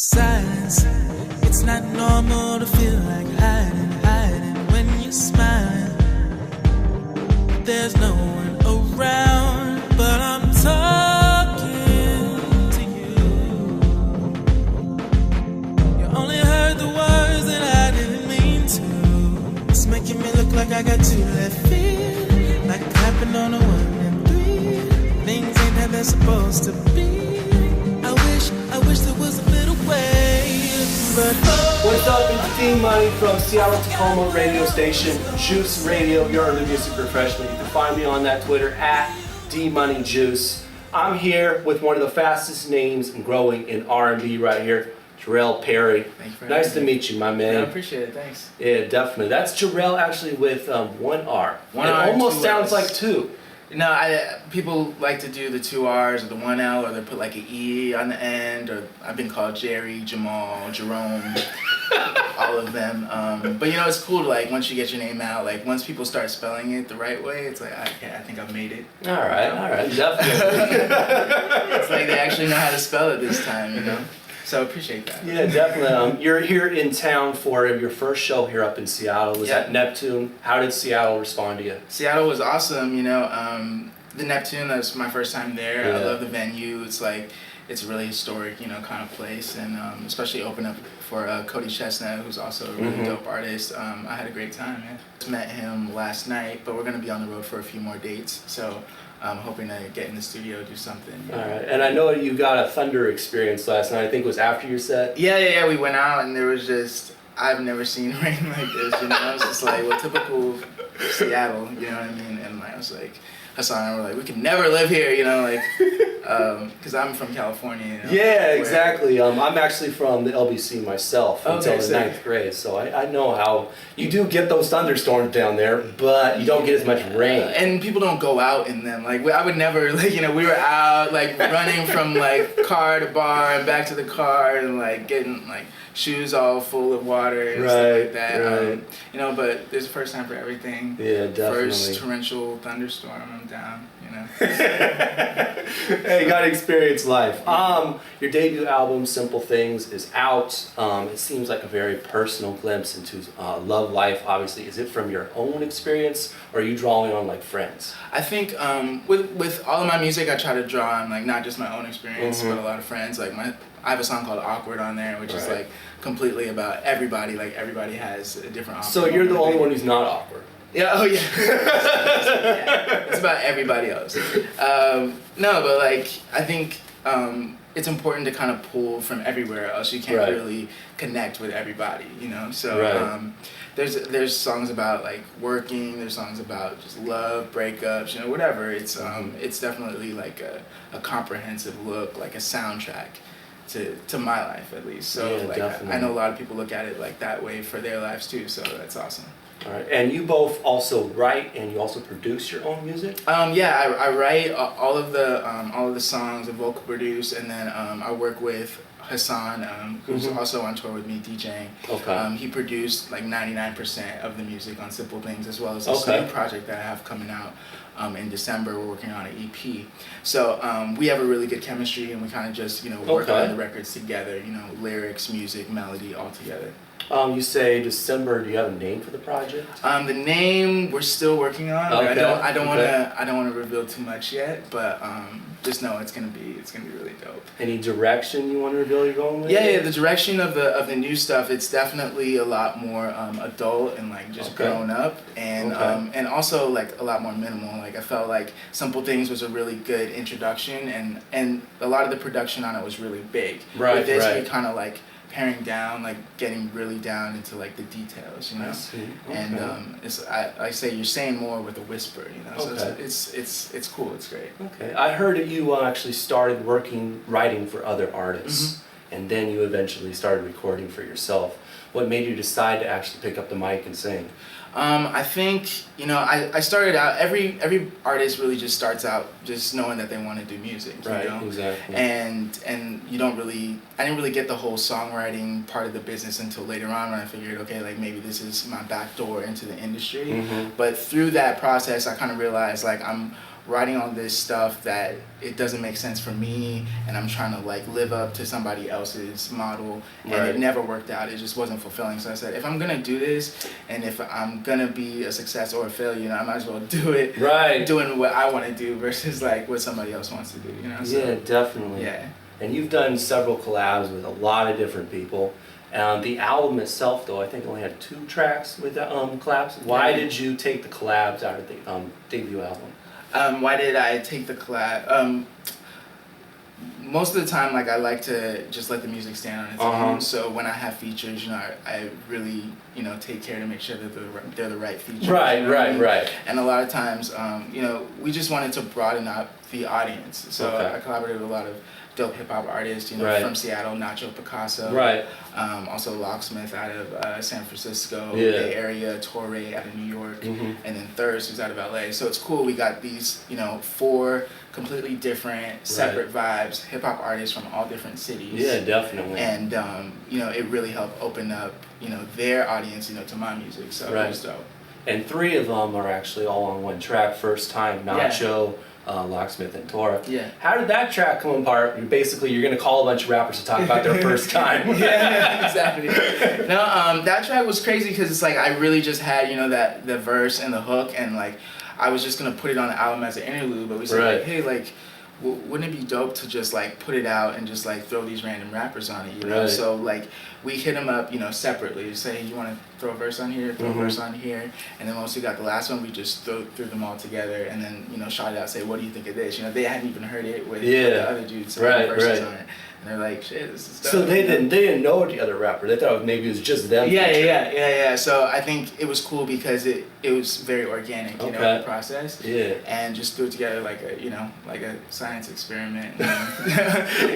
Silence, it's not normal to feel like hiding when you smile. There's no one around, but I'm talking to you. You only heard the words that I didn't mean to. It's making me look like I got two left feet, like clapping on a 1 and 3. Things ain't how they're supposed to be. I wish there was a better way, but What's up? It's D-Money from Seattle Tacoma radio station Juice Radio, your early music refreshment. You can find me on that Twitter at D-MoneyJuice. I'm here with one of the fastest names growing in R&B right here, Jarell Perry. Thanks for Nice to meet you, my man. Yeah, I appreciate it. Thanks. Yeah, definitely. That's Jarell actually with one R. One it R, almost two sounds Rs. like two. No, people like to do the 2 R's or the 1 L, or they put like an E on the end, or I've been called Jerry, Jamal, Jerome, all of them. But you know, it's cool to, like, once you get your name out, like once people start spelling it the right way, it's like, I think I've made it. All right, definitely. It's like they actually know how to spell it this time, you know? So I appreciate that. Yeah, definitely. You're here in town for your first show here up in Seattle. Was Yeah. at Neptune. How did Seattle respond to you? Seattle was awesome, you know. The Neptune, that was my first time there. I Yeah. love the venue. It's like, it's a really historic, you know, kind of place, and especially open up for Cody Chestnut, who's also a really dope artist. I had a great time, man. Just met him last night, but we're gonna be on the road for a few more dates, so I'm hoping to get in the studio, do something. All right, and I know you got a thunder experience last night. I think it was after your set. Yeah. We went out, and there was just, I've never seen rain like this, you know. I was just like, well, typical Seattle, you know what I mean? And I was like, Hassan and I were like, we can never live here, you know, like, because I'm from California, you know. Yeah, exactly. I'm actually from the LBC myself until the sick. 9th grade, so I know how you do get those thunderstorms down there, but you don't get as much rain. And people don't go out in them. Like, I would never, like, you know, we were out, like, running from, like, car to bar and back to the car and, like, getting, like, shoes all full of water and stuff like that. Right. You know, but there's a first time for everything. Yeah, definitely. First torrential thunderstorm, I'm down, you know. Hey, you got to experience life. Your debut album, Simple Things, is out. It seems like a very personal glimpse into love life, obviously. Is it from your own experience, or are you drawing on, like, friends? I think with all of my music, I try to draw on, like, not just my own experience, but a lot of friends. Like, I have a song called Awkward on there, which is, like, completely about everybody. Like, everybody has a different awkward So you're the moment. only one who's not awkward. Yeah, oh yeah. Yeah. It's about everybody else. No, but, like, I think it's important to kind of pull from everywhere else. You can't really connect with everybody, you know? So there's songs about, like, working, there's songs about just love, breakups, you know, whatever. It's definitely like a comprehensive look, like a soundtrack to my life, at least. So Yeah, like definitely. I know a lot of people look at it like that way for their lives too, so that's awesome. All right, and you both also write and you also produce your own music? Yeah, I write all of the songs, and vocal produce, and then I work with Hassan, who's also on tour with me DJing. Okay. He produced like 99% of the music on Simple Things, as well as this new project that I have coming out in December. We're working on an EP. So we have a really good chemistry, and we kind of just, you know, work on the records together, you know, lyrics, music, melody, all together. You say December. Do you have a name for the project? The name we're still working on. Like, Okay. I don't wanna reveal too much yet, but just know it's gonna be really dope. Any direction you want to reveal you're going with? Yeah, the direction of the new stuff, it's definitely a lot more adult and, like, just grown up, and and also, like, a lot more minimal. Like, I felt like Simple Things was a really good introduction, and a lot of the production on it was really big. Right, With this, right. we kind of, like, paring down, like, getting really down into, like, the details, you know. I see. Okay. And I say you're saying more with a whisper, you know. So it's cool. It's great. Okay. I heard that you actually started writing for other artists, and then you eventually started recording for yourself. What made you decide to actually pick up the mic and sing? I think, you know, I started out, every artist really just starts out just knowing that they want to do music, you know? Exactly. And I didn't really get the whole songwriting part of the business until later on, when I figured, okay, like, maybe this is my back door into the industry. But through that process, I kind of realized, like, I'm writing all this stuff that it doesn't make sense for me, and I'm trying to like live up to somebody else's model, and it never worked out. It just wasn't fulfilling. So I said, if I'm gonna do this, and if I'm gonna be a success or a failure, you know, I might as well do it doing what I want to do versus like what somebody else wants to do, you know. So, yeah, definitely. Yeah. And you've done several collabs with a lot of different people. The album itself, though, I think only had 2 tracks with collabs. Why did you take the collabs out of the debut album? Why did I take the collab? Most of the time, like, I like to just let the music stand on its own. So when I have features, you know, I really, you know, take care to make sure that they're the right features. Right, you know right, I mean? right. And a lot of times, you know, we just wanted to broaden out the audience. So I collaborated with a lot of dope hip hop artists, you know, from Seattle, Nacho Picasso. Right. Also Locksmith out of San Francisco, Bay Area, Torre out of New York, and then Thirst who's out of LA. So it's cool. We got these, you know, 4 completely different, separate vibes, hip hop artists from all different cities. Yeah, definitely. And you know, it really helped open up, you know, their audience, you know, to my music. So it was dope. And 3 of them are actually all on one track. First Time, Nacho. Locksmith and Torah. Yeah. How did that track come apart? You're gonna call a bunch of rappers to talk about their first time. Yeah, exactly. No, that track was crazy because it's like I really just had, you know, the verse and the hook, and like I was just gonna put it on the album as an interlude, but we said like, hey, like, wouldn't it be dope to just like put it out and just like throw these random rappers on it, you know? So like we hit them up, you know, separately. Say, you want to throw a verse on here, throw a verse on here, and then once we got the last one, we just threw them all together, and then, you know, shot it out. Say, what do you think of this? You know, they hadn't even heard it with the other dudes saying verses on it. And they're like, shit, this is dope. So they didn't know the other rapper. They thought maybe it was just them. Yeah. So I think it was cool because it was very organic, you know, the process. Yeah. And just threw it together like a, you know, like a science experiment.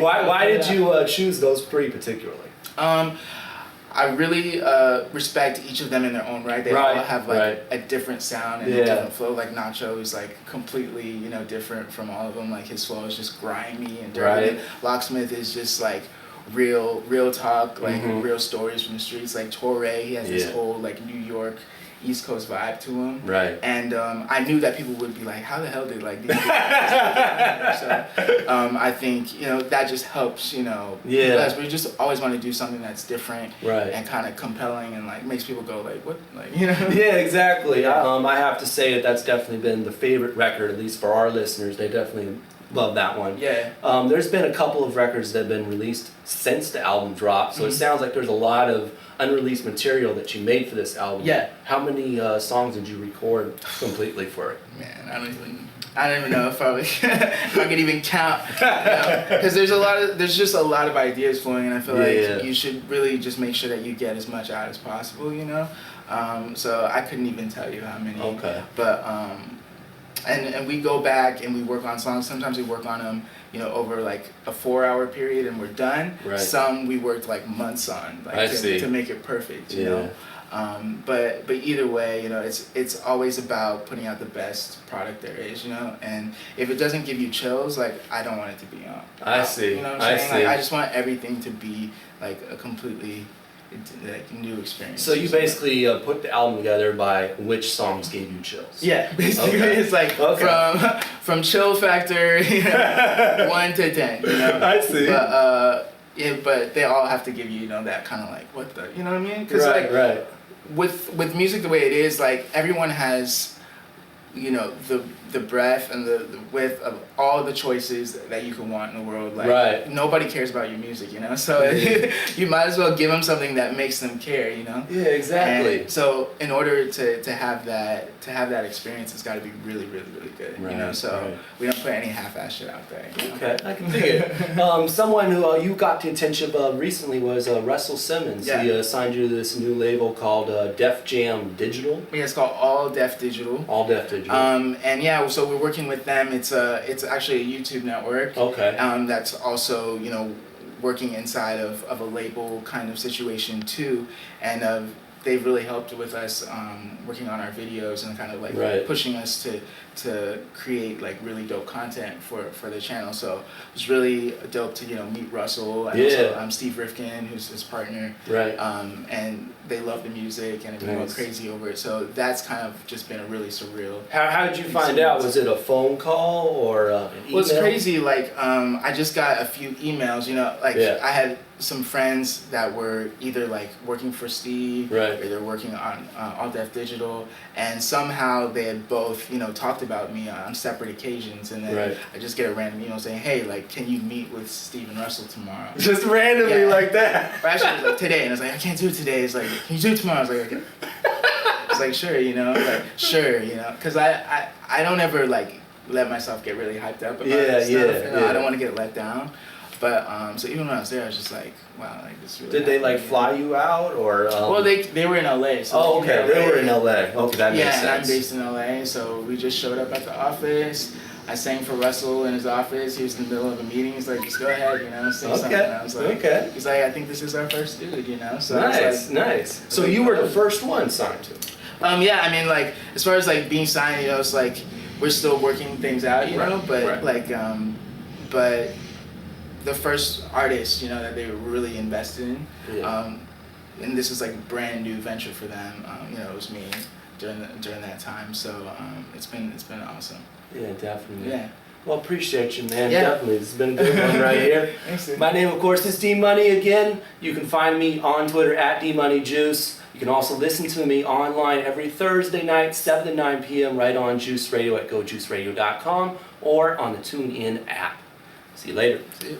Why did you choose those 3 particularly? I really respect each of them in their own right. They all have like a different sound and a different flow. Like Nacho is like completely, you know, different from all of them. Like his flow is just grimy and dirty. Locksmith is just like real talk, like real stories from the streets. Like Torre, he has this whole like New York, East Coast vibe to him. Right. And I knew that people would be like, how the hell did like these people So I think, you know, that just helps, you know, because we just always want to do something that's different and kind of compelling and like makes people go like, what, like, you know? Yeah, exactly. I have to say that's definitely been the favorite record, at least for our listeners. They definitely love that one. Yeah. There's been a couple of records that have been released since the album dropped, so it sounds like there's a lot of unreleased material that you made for this album. Yeah. How many songs did you record completely for it? Man, I don't even know if I could even count. Because there's just a lot of ideas flowing, and I feel like you should really just make sure that you get as much out as possible, you know? So I couldn't even tell you how many. Okay. But and we go back and we work on songs. Sometimes we work on them, you know, over like a 4-hour period and we're done. Right. Some we worked like months on, like to make it perfect, you know. But either way, you know, it's always about putting out the best product there is, you know. And if it doesn't give you chills, like I don't want it to be on. I see. You know what I'm saying? Like, I just want everything to be like a completely like new experience. So you basically put the album together by which songs gave you chills? Yeah, basically it's like from chill factor, you know, 1 to 10. You know? I see. But they all have to give you, you know, that kind of like what the, you know what I mean? Because with music the way it is, like everyone has, you know, the breadth and the width of all the choices that you can want in the world. Like nobody cares about your music, you know. So you might as well give them something that makes them care, you know. Yeah, exactly. And so in order to have that experience, it's got to be really, really, really good, you know. So we don't put any half-ass shit out there. You know? Okay, I can dig it. Someone who you got the attention of recently was Russell Simmons. Yeah. He signed you to this new label called Def Jam Digital. Yeah, it's called All Def Digital. All Def Digital. And yeah, so we're working with them. It's actually a YouTube network. Okay. That's also, you know, working inside of a label kind of situation too, and they've really helped with us working on our videos and kind of like pushing us to create like really dope content for the channel. So it was really dope to meet Russell and also Steve Rifkin, who's his partner. Right. And they love the music and everyone went crazy over it. So that's kind of just been a really surreal. How did you find out? Was it a phone call or an email? Well, it's crazy. Like I just got a few emails. I had some friends that were either like working for Steve or they're working on All Def Digital, and somehow they had both talked about me on separate occasions, and then I just get a random email saying, hey, like, can you meet with Steve and Russell tomorrow? Just randomly like that? Or actually it was like today, and I was like, I can't do it today. It's like, can you do it tomorrow? I was like, okay. It's like, sure, like, sure, because I don't ever like let myself get really hyped up about stuff. I don't want to get let down. But so even when I was there, I was just like, wow, like this really. Did they like fly you out or? Well, they were in LA. So okay, they were in LA. Okay, that makes sense. Yeah, I'm based in LA, so we just showed up at the office. I sang for Russell in his office. He was in the middle of a meeting. He's like, just go ahead, sing something. And I was like, he's like, I think this is our first dude, So nice. So you were the first one signed to? Yeah, I mean, like as far as like being signed, it's like we're still working things out, but but the first artist, that they were really invested in, and this was like a brand new venture for them. It was me during that time, so it's been awesome. Yeah, definitely. Yeah. Well, appreciate you, man. Yeah. Definitely. This has been a good one right here. Thanks. My name, of course, is D Money again. You can find me on Twitter at DMoneyJuice. You can also listen to me online every Thursday night, 7 to 9 p.m. right on Juice Radio at gojuiceradio.com or on the TuneIn app. See you later. See you.